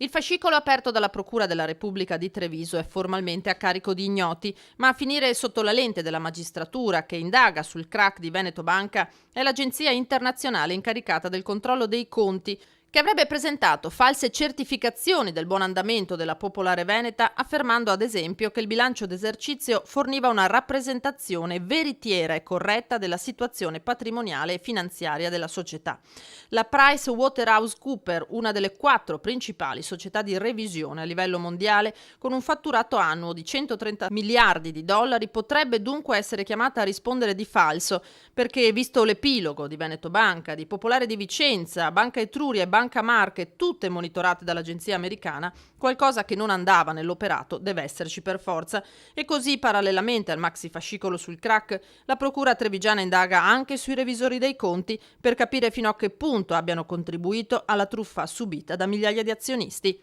Il fascicolo aperto dalla Procura della Repubblica di Treviso è formalmente a carico di ignoti, ma a finire sotto la lente della magistratura che indaga sul crack di Veneto Banca è l'agenzia internazionale incaricata del controllo dei conti, che avrebbe presentato false certificazioni del buon andamento della Popolare Veneta, affermando ad esempio che il bilancio d'esercizio forniva una rappresentazione veritiera e corretta della situazione patrimoniale e finanziaria della società. La PricewaterhouseCoopers, una delle 4 principali società di revisione a livello mondiale, con un fatturato annuo di 130 miliardi di dollari, potrebbe dunque essere chiamata a rispondere di falso, perché visto l'epilogo di Veneto Banca, di Popolare di Vicenza, Banca Etruria e Banca Marche, tutte monitorate dall'agenzia americana, qualcosa che non andava nell'operato deve esserci per forza. E così, parallelamente al maxi fascicolo sul crack, la procura trevigiana indaga anche sui revisori dei conti per capire fino a che punto abbiano contribuito alla truffa subita da migliaia di azionisti.